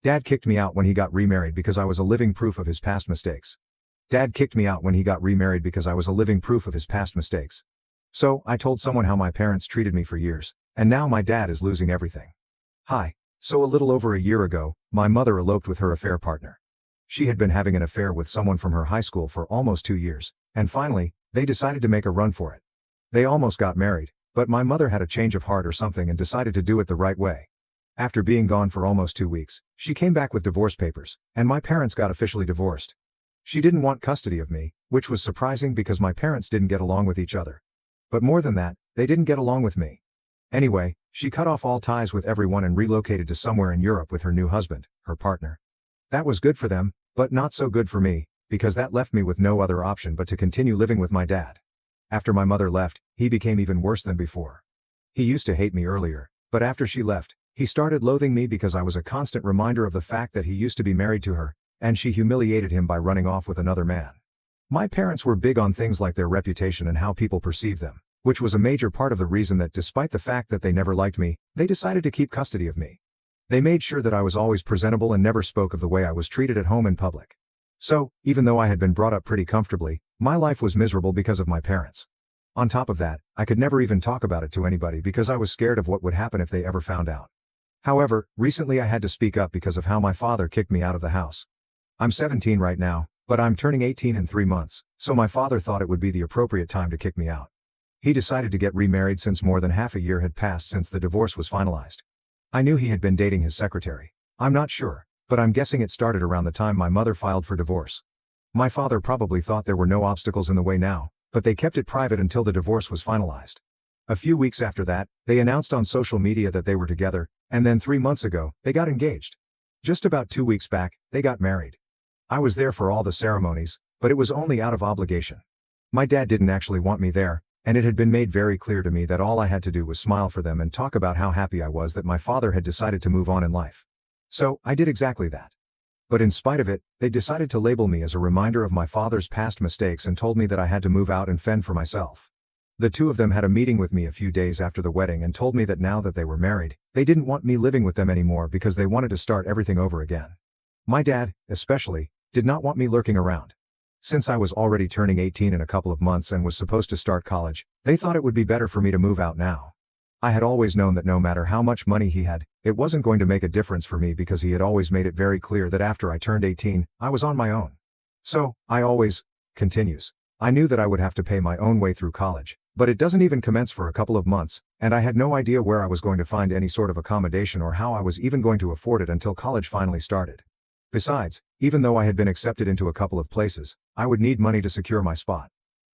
Dad kicked me out when he got remarried because I was a living proof of his past mistakes. Dad kicked me out when he got remarried because I was a living proof of his past mistakes. So, I told someone how my parents treated me for years, and now my dad is losing everything. Hi. So a little over a year ago, my mother eloped with her affair partner. She had been having an affair with someone from her high school for almost 2 years, and finally, they decided to make a run for it. They almost got married, but my mother had a change of heart or something and decided to do it the right way. After being gone for almost 2 weeks, she came back with divorce papers, and my parents got officially divorced. She didn't want custody of me, which was surprising because my parents didn't get along with each other. But more than that, they didn't get along with me. Anyway, she cut off all ties with everyone and relocated to somewhere in Europe with her new husband, her partner. That was good for them, but not so good for me, because that left me with no other option but to continue living with my dad. After my mother left, he became even worse than before. He used to hate me earlier, but after she left, he started loathing me because I was a constant reminder of the fact that he used to be married to her, and she humiliated him by running off with another man. My parents were big on things like their reputation and how people perceive them, which was a major part of the reason that despite the fact that they never liked me, they decided to keep custody of me. They made sure that I was always presentable and never spoke of the way I was treated at home in public. So, even though I had been brought up pretty comfortably, my life was miserable because of my parents. On top of that, I could never even talk about it to anybody because I was scared of what would happen if they ever found out. However, recently I had to speak up because of how my father kicked me out of the house. I'm 17 right now, but I'm turning 18 in 3 months, so my father thought it would be the appropriate time to kick me out. He decided to get remarried since more than half a year had passed since the divorce was finalized. I knew he had been dating his secretary. I'm not sure, but I'm guessing it started around the time my mother filed for divorce. My father probably thought there were no obstacles in the way now, but they kept it private until the divorce was finalized. A few weeks after that, they announced on social media that they were together, and then 3 months ago, they got engaged. Just about 2 weeks back, they got married. I was there for all the ceremonies, but it was only out of obligation. My dad didn't actually want me there, and it had been made very clear to me that all I had to do was smile for them and talk about how happy I was that my father had decided to move on in life. So, I did exactly that. But in spite of it, they decided to label me as a reminder of my father's past mistakes and told me that I had to move out and fend for myself. The two of them had a meeting with me a few days after the wedding and told me that now that they were married, they didn't want me living with them anymore because they wanted to start everything over again. My dad, especially, did not want me lurking around. Since I was already turning 18 in a couple of months and was supposed to start college, they thought it would be better for me to move out now. I had always known that no matter how much money he had, it wasn't going to make a difference for me because he had always made it very clear that after I turned 18, I was on my own. So, continues. I knew that I would have to pay my own way through college, but it doesn't even commence for a couple of months, and I had no idea where I was going to find any sort of accommodation or how I was even going to afford it until college finally started. Besides, even though I had been accepted into a couple of places, I would need money to secure my spot.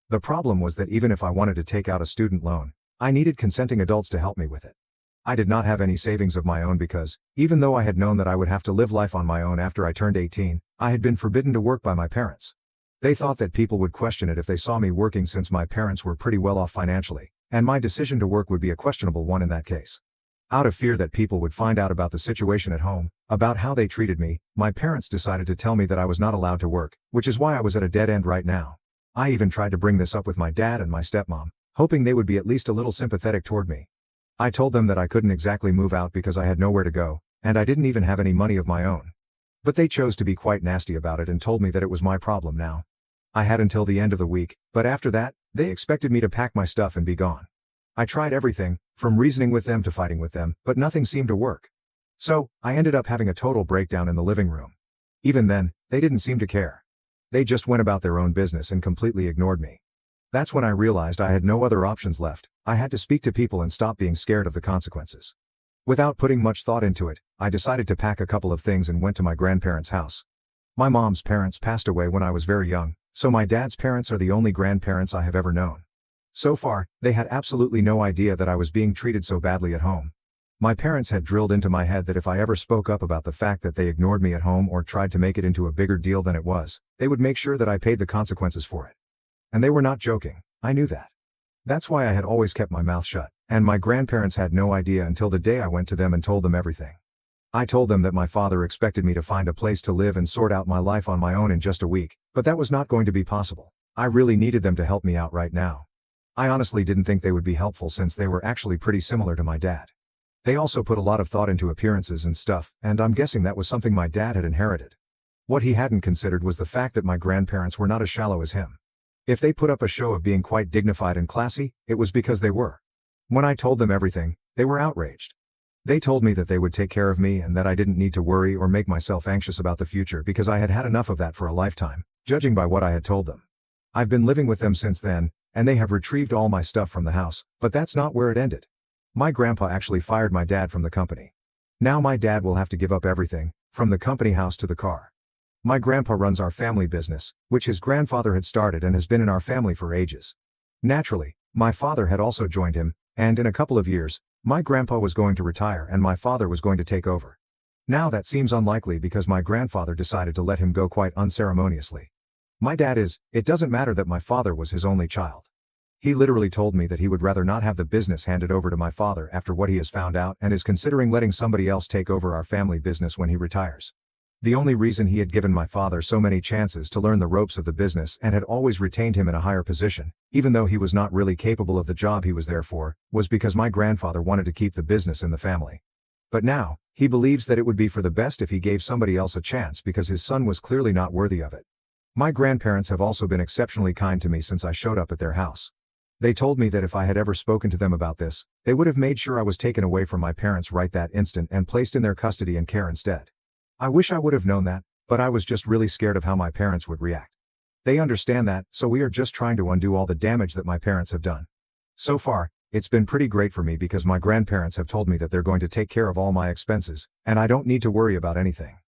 The problem was that even if I wanted to take out a student loan, I needed consenting adults to help me with it. I did not have any savings of my own because, even though I had known that I would have to live life on my own after I turned 18, I had been forbidden to work by my parents. They thought that people would question it if they saw me working since my parents were pretty well off financially, and my decision to work would be a questionable one in that case. Out of fear that people would find out about the situation at home, about how they treated me, my parents decided to tell me that I was not allowed to work, which is why I was at a dead end right now. I even tried to bring this up with my dad and my stepmom, hoping they would be at least a little sympathetic toward me. I told them that I couldn't exactly move out because I had nowhere to go, and I didn't even have any money of my own. But they chose to be quite nasty about it and told me that it was my problem now. I had until the end of the week, but after that, they expected me to pack my stuff and be gone. I tried everything, from reasoning with them to fighting with them, but nothing seemed to work. So, I ended up having a total breakdown in the living room. Even then, they didn't seem to care. They just went about their own business and completely ignored me. That's when I realized I had no other options left. I had to speak to people and stop being scared of the consequences. Without putting much thought into it, I decided to pack a couple of things and went to my grandparents' house. My mom's parents passed away when I was very young, so my dad's parents are the only grandparents I have ever known. So far, they had absolutely no idea that I was being treated so badly at home. My parents had drilled into my head that if I ever spoke up about the fact that they ignored me at home or tried to make it into a bigger deal than it was, they would make sure that I paid the consequences for it. And they were not joking, I knew that. That's why I had always kept my mouth shut, and my grandparents had no idea until the day I went to them and told them everything. I told them that my father expected me to find a place to live and sort out my life on my own in just a week, but that was not going to be possible. I really needed them to help me out right now. I honestly didn't think they would be helpful since they were actually pretty similar to my dad. They also put a lot of thought into appearances and stuff, and I'm guessing that was something my dad had inherited. What he hadn't considered was the fact that my grandparents were not as shallow as him. If they put up a show of being quite dignified and classy, it was because they were. When I told them everything, they were outraged. They told me that they would take care of me and that I didn't need to worry or make myself anxious about the future because I had had enough of that for a lifetime, judging by what I had told them. I've been living with them since then, and they have retrieved all my stuff from the house, but that's not where it ended. My grandpa actually fired my dad from the company. Now my dad will have to give up everything, from the company house to the car. My grandpa runs our family business, which his grandfather had started and has been in our family for ages. Naturally, my father had also joined him, and in a couple of years, my grandpa was going to retire and my father was going to take over. Now that seems unlikely because my grandfather decided to let him go quite unceremoniously. My dad it doesn't matter that my father was his only child. He literally told me that he would rather not have the business handed over to my father after what he has found out and is considering letting somebody else take over our family business when he retires. The only reason he had given my father so many chances to learn the ropes of the business and had always retained him in a higher position, even though he was not really capable of the job he was there for, was because my grandfather wanted to keep the business in the family. But now, he believes that it would be for the best if he gave somebody else a chance because his son was clearly not worthy of it. My grandparents have also been exceptionally kind to me since I showed up at their house. They told me that if I had ever spoken to them about this, they would have made sure I was taken away from my parents right that instant and placed in their custody and care instead. I wish I would have known that, but I was just really scared of how my parents would react. They understand that, so we are just trying to undo all the damage that my parents have done. So far, it's been pretty great for me because my grandparents have told me that they're going to take care of all my expenses, and I don't need to worry about anything.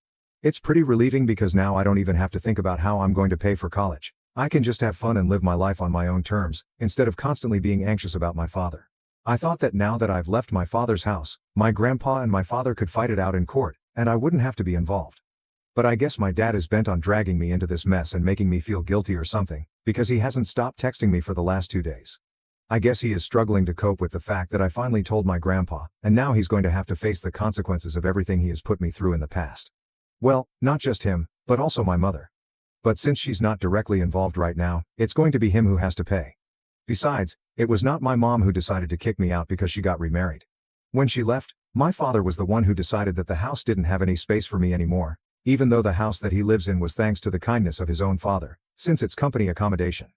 It's pretty relieving because now I don't even have to think about how I'm going to pay for college. I can just have fun and live my life on my own terms, instead of constantly being anxious about my father. I thought that now that I've left my father's house, my grandpa and my father could fight it out in court, and I wouldn't have to be involved. But I guess my dad is bent on dragging me into this mess and making me feel guilty or something, because he hasn't stopped texting me for the last 2 days. I guess he is struggling to cope with the fact that I finally told my grandpa, and now he's going to have to face the consequences of everything he has put me through in the past. Well, not just him, but also my mother. But since she's not directly involved right now, it's going to be him who has to pay. Besides, it was not my mom who decided to kick me out because she got remarried. When she left, my father was the one who decided that the house didn't have any space for me anymore, even though the house that he lives in was thanks to the kindness of his own father, since it's company accommodation.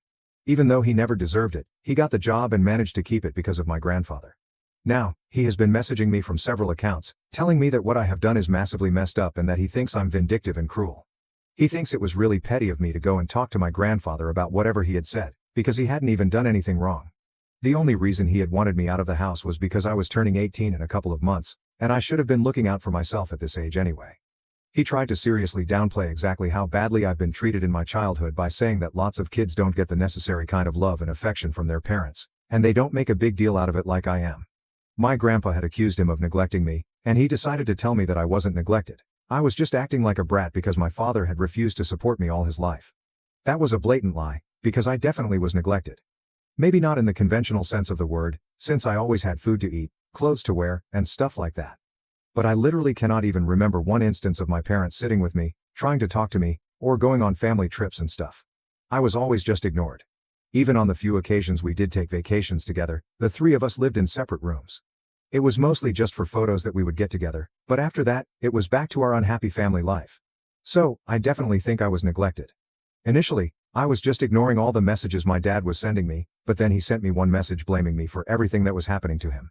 Even though he never deserved it, he got the job and managed to keep it because of my grandfather. Now, he has been messaging me from several accounts, telling me that what I have done is massively messed up and that he thinks I'm vindictive and cruel. He thinks it was really petty of me to go and talk to my grandfather about whatever he had said, because he hadn't even done anything wrong. The only reason he had wanted me out of the house was because I was turning 18 in a couple of months, and I should have been looking out for myself at this age anyway. He tried to seriously downplay exactly how badly I've been treated in my childhood by saying that lots of kids don't get the necessary kind of love and affection from their parents, and they don't make a big deal out of it like I am. My grandpa had accused him of neglecting me, and he decided to tell me that I wasn't neglected. I was just acting like a brat because my father had refused to support me all his life. That was a blatant lie, because I definitely was neglected. Maybe not in the conventional sense of the word, since I always had food to eat, clothes to wear, and stuff like that. But I literally cannot even remember one instance of my parents sitting with me, trying to talk to me, or going on family trips and stuff. I was always just ignored. Even on the few occasions we did take vacations together, the three of us lived in separate rooms. It was mostly just for photos that we would get together, but after that, it was back to our unhappy family life. So, I definitely think I was neglected. Initially, I was just ignoring all the messages my dad was sending me, but then he sent me one message blaming me for everything that was happening to him.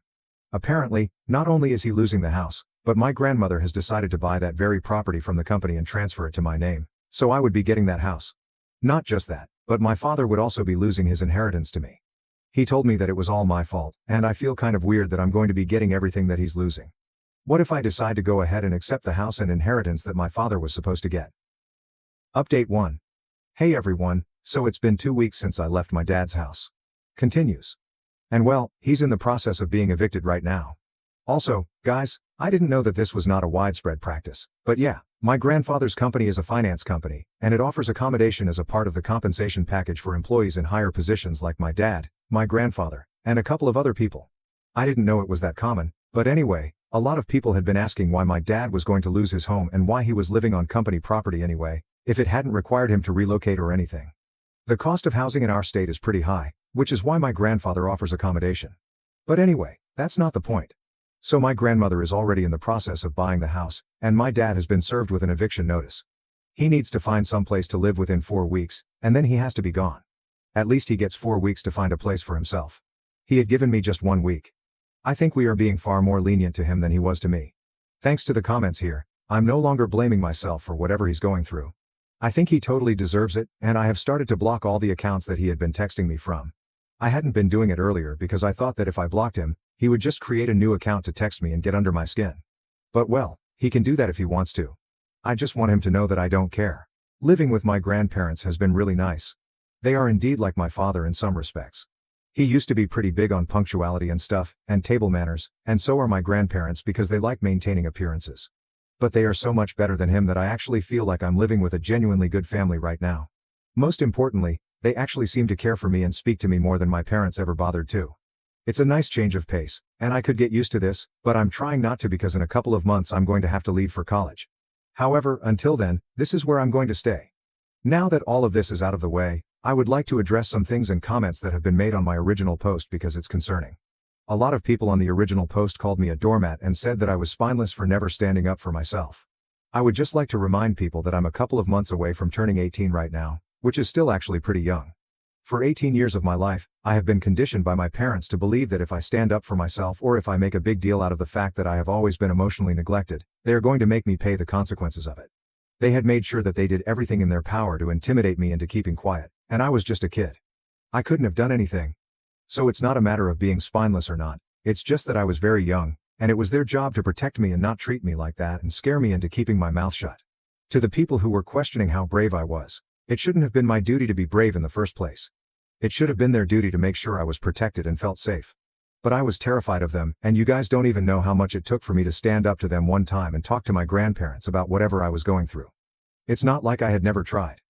Apparently, not only is he losing the house, but my grandmother has decided to buy that very property from the company and transfer it to my name, so I would be getting that house. Not just that, but my father would also be losing his inheritance to me. He told me that it was all my fault, and I feel kind of weird that I'm going to be getting everything that he's losing. What if I decide to go ahead and accept the house and inheritance that my father was supposed to get? Update 1. Hey everyone, so it's been 2 weeks since I left my dad's house. Continues. And well, he's in the process of being evicted right now. Also, guys, I didn't know that this was not a widespread practice, but yeah, my grandfather's company is a finance company, and it offers accommodation as a part of the compensation package for employees in higher positions like my dad, my grandfather, and a couple of other people. I didn't know it was that common, but anyway, a lot of people had been asking why my dad was going to lose his home and why he was living on company property anyway, if it hadn't required him to relocate or anything. The cost of housing in our state is pretty high, which is why my grandfather offers accommodation. But anyway, that's not the point. So my grandmother is already in the process of buying the house, and my dad has been served with an eviction notice. He needs to find some place to live within 4 weeks, and then he has to be gone. At least he gets 4 weeks to find a place for himself. He had given me just 1 week. I think we are being far more lenient to him than he was to me. Thanks to the comments here, I'm no longer blaming myself for whatever he's going through. I think he totally deserves it, and I have started to block all the accounts that he had been texting me from. I hadn't been doing it earlier because I thought that if I blocked him, he would just create a new account to text me and get under my skin. But well, he can do that if he wants to. I just want him to know that I don't care. Living with my grandparents has been really nice. They are indeed like my father in some respects. He used to be pretty big on punctuality and stuff, and table manners, and so are my grandparents because they like maintaining appearances. But they are so much better than him that I actually feel like I'm living with a genuinely good family right now. Most importantly, they actually seem to care for me and speak to me more than my parents ever bothered to. It's a nice change of pace, and I could get used to this, but I'm trying not to because in a couple of months I'm going to have to leave for college. However, until then, this is where I'm going to stay. Now that all of this is out of the way, I would like to address some things and comments that have been made on my original post because it's concerning. A lot of people on the original post called me a doormat and said that I was spineless for never standing up for myself. I would just like to remind people that I'm a couple of months away from turning 18 right now, which is still actually pretty young. For 18 years of my life, I have been conditioned by my parents to believe that if I stand up for myself or if I make a big deal out of the fact that I have always been emotionally neglected, they are going to make me pay the consequences of it. They had made sure that they did everything in their power to intimidate me into keeping quiet, and I was just a kid. I couldn't have done anything. So it's not a matter of being spineless or not, it's just that I was very young, and it was their job to protect me and not treat me like that and scare me into keeping my mouth shut. To the people who were questioning how brave I was, it shouldn't have been my duty to be brave in the first place. It should have been their duty to make sure I was protected and felt safe. But I was terrified of them, and you guys don't even know how much it took for me to stand up to them one time and talk to my grandparents about whatever I was going through. It's not like I had never tried.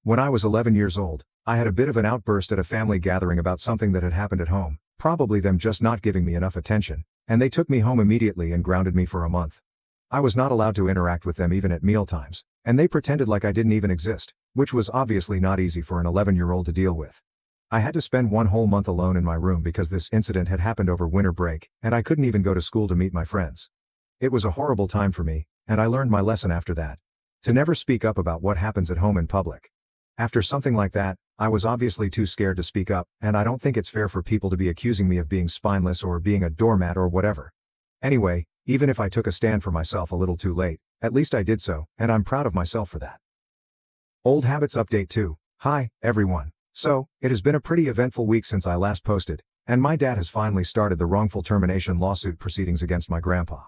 When I was 11 years old, I had a bit of an outburst at a family gathering about something that had happened at home, probably them just not giving me enough attention, and they took me home immediately and grounded me for a month. I was not allowed to interact with them even at mealtimes, and they pretended like I didn't even exist, which was obviously not easy for an 11-year-old to deal with. I had to spend 1 whole month alone in my room because this incident had happened over winter break, and I couldn't even go to school to meet my friends. It was a horrible time for me, and I learned my lesson after that. To never speak up about what happens at home in public. After something like that, I was obviously too scared to speak up, and I don't think it's fair for people to be accusing me of being spineless or being a doormat or whatever. Anyway, even if I took a stand for myself a little too late, at least I did so, and I'm proud of myself for that. Old Habits Update 2. Hi, everyone. So, it has been a pretty eventful week since I last posted, and my dad has finally started the wrongful termination lawsuit proceedings against my grandpa.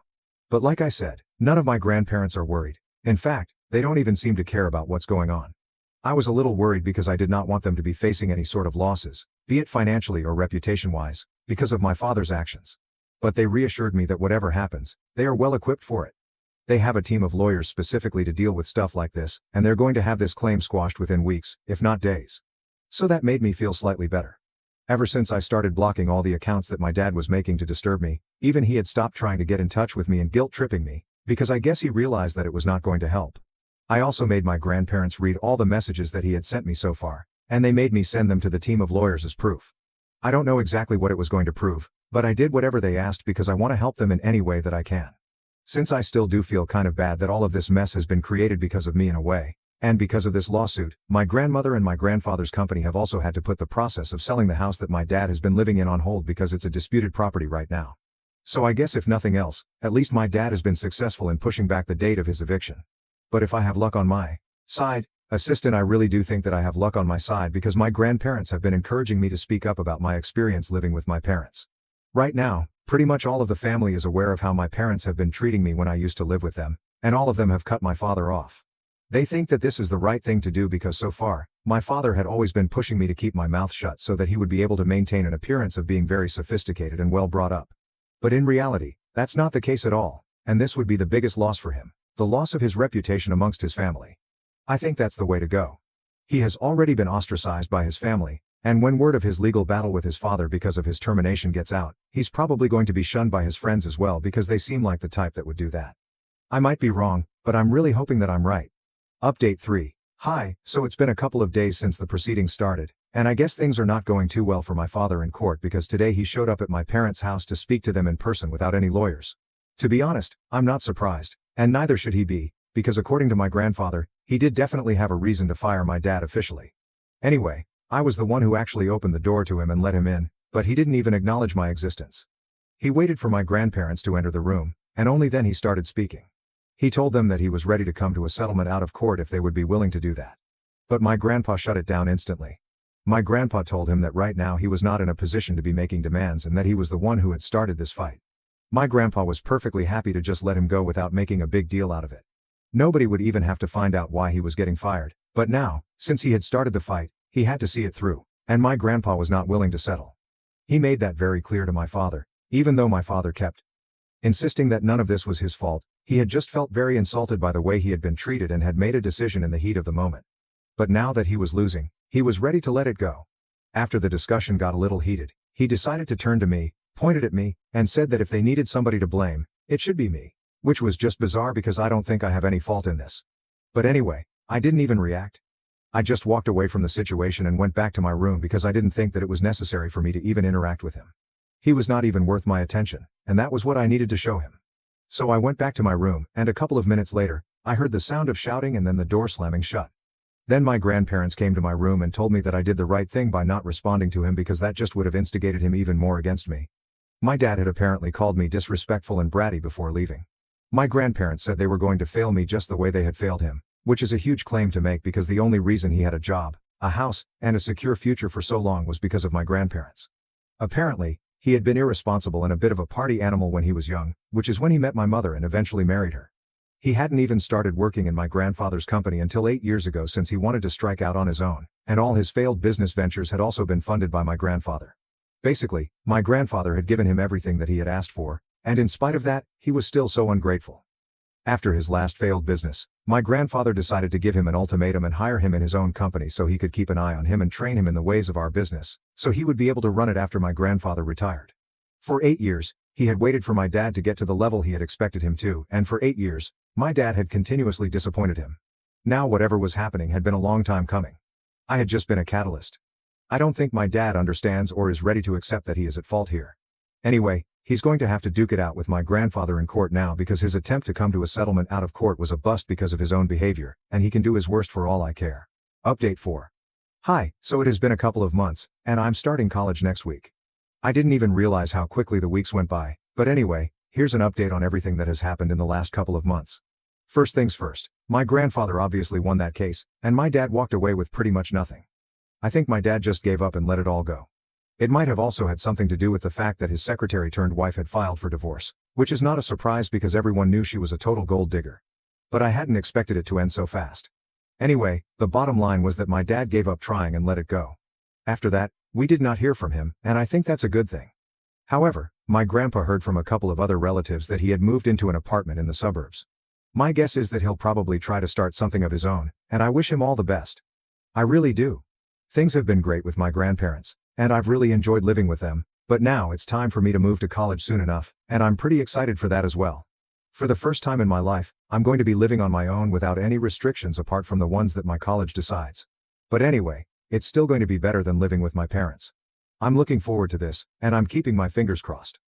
But like I said, none of my grandparents are worried. In fact, they don't even seem to care about what's going on. I was a little worried because I did not want them to be facing any sort of losses, be it financially or reputation-wise, because of my father's actions. But they reassured me that whatever happens, they are well equipped for it. They have a team of lawyers specifically to deal with stuff like this, and they're going to have this claim squashed within weeks, if not days. So that made me feel slightly better. Ever since I started blocking all the accounts that my dad was making to disturb me, even he had stopped trying to get in touch with me and guilt-tripping me, because I guess he realized that it was not going to help. I also made my grandparents read all the messages that he had sent me so far, and they made me send them to the team of lawyers as proof. I don't know exactly what it was going to prove, but I did whatever they asked because I want to help them in any way that I can. Since I still do feel kind of bad that all of this mess has been created because of me in a way, and because of this lawsuit, my grandmother and my grandfather's company have also had to put the process of selling the house that my dad has been living in on hold because it's a disputed property right now. So I guess if nothing else, at least my dad has been successful in pushing back the date of his eviction. But if I have luck on my side, assistant, I really do think that I have luck on my side because my grandparents have been encouraging me to speak up about my experience living with my parents. Right now, pretty much all of the family is aware of how my parents have been treating me when I used to live with them, and all of them have cut my father off. They think that this is the right thing to do because so far, my father had always been pushing me to keep my mouth shut so that he would be able to maintain an appearance of being very sophisticated and well brought up. But in reality, that's not the case at all, and this would be the biggest loss for him, the loss of his reputation amongst his family. I think that's the way to go. He has already been ostracized by his family, and when word of his legal battle with his father because of his termination gets out, he's probably going to be shunned by his friends as well because they seem like the type that would do that. I might be wrong, but I'm really hoping that I'm right. Update 3. Hi, so it's been a couple of days since the proceedings started, And I guess things are not going too well for my father in court because today he showed up at my parents' house to speak to them in person without any lawyers. To be honest, I'm not surprised, and neither should he be, because according to my grandfather, he did definitely have a reason to fire my dad officially. Anyway, I was the one who actually opened the door to him and let him in, but he didn't even acknowledge my existence. He waited for my grandparents to enter the room, and only then he started speaking. He told them that he was ready to come to a settlement out of court if they would be willing to do that. But my grandpa shut it down instantly. My grandpa told him that right now he was not in a position to be making demands and that he was the one who had started this fight. My grandpa was perfectly happy to just let him go without making a big deal out of it. Nobody would even have to find out why he was getting fired, but now, since he had started the fight, he had to see it through, and my grandpa was not willing to settle. He made that very clear to my father, even though my father kept insisting that none of this was his fault. He had just felt very insulted by the way he had been treated and had made a decision in the heat of the moment. But now that he was losing, he was ready to let it go. After the discussion got a little heated, he decided to turn to me, pointed at me, and said that if they needed somebody to blame, it should be me. Which was just bizarre because I don't think I have any fault in this. But anyway, I didn't even react. I just walked away from the situation and went back to my room because I didn't think that it was necessary for me to even interact with him. He was not even worth my attention, and that was what I needed to show him. So I went back to my room, and a couple of minutes later, I heard the sound of shouting and then the door slamming shut. Then my grandparents came to my room and told me that I did the right thing by not responding to him because that just would have instigated him even more against me. My dad had apparently called me disrespectful and bratty before leaving. My grandparents said they were going to fail me just the way they had failed him, which is a huge claim to make because the only reason he had a job, a house, and a secure future for so long was because of my grandparents. Apparently, he had been irresponsible and a bit of a party animal when he was young, which is when he met my mother and eventually married her. He hadn't even started working in my grandfather's company until 8 years ago since he wanted to strike out on his own, and all his failed business ventures had also been funded by my grandfather. Basically, my grandfather had given him everything that he had asked for, and in spite of that, he was still so ungrateful. After his last failed business, my grandfather decided to give him an ultimatum and hire him in his own company so he could keep an eye on him and train him in the ways of our business, so he would be able to run it after my grandfather retired. For 8 years, he had waited for my dad to get to the level he had expected him to, and for 8 years, my dad had continuously disappointed him. Now whatever was happening had been a long time coming. I had just been a catalyst. I don't think my dad understands or is ready to accept that he is at fault here. Anyway, he's going to have to duke it out with my grandfather in court now because his attempt to come to a settlement out of court was a bust because of his own behavior, and he can do his worst for all I care. Update 4. Hi, so it has been a couple of months, and I'm starting college next week. I didn't even realize how quickly the weeks went by, but anyway, here's an update on everything that has happened in the last couple of months. First things first, my grandfather obviously won that case, and my dad walked away with pretty much nothing. I think my dad just gave up and let it all go. It might have also had something to do with the fact that his secretary-turned-wife had filed for divorce, which is not a surprise because everyone knew she was a total gold digger. But I hadn't expected it to end so fast. Anyway, the bottom line was that my dad gave up trying and let it go. After that, we did not hear from him, and I think that's a good thing. However, my grandpa heard from a couple of other relatives that he had moved into an apartment in the suburbs. My guess is that he'll probably try to start something of his own, and I wish him all the best. I really do. Things have been great with my grandparents, and I've really enjoyed living with them, but now it's time for me to move to college soon enough, and I'm pretty excited for that as well. For the first time in my life, I'm going to be living on my own without any restrictions apart from the ones that my college decides. But anyway, it's still going to be better than living with my parents. I'm looking forward to this, and I'm keeping my fingers crossed.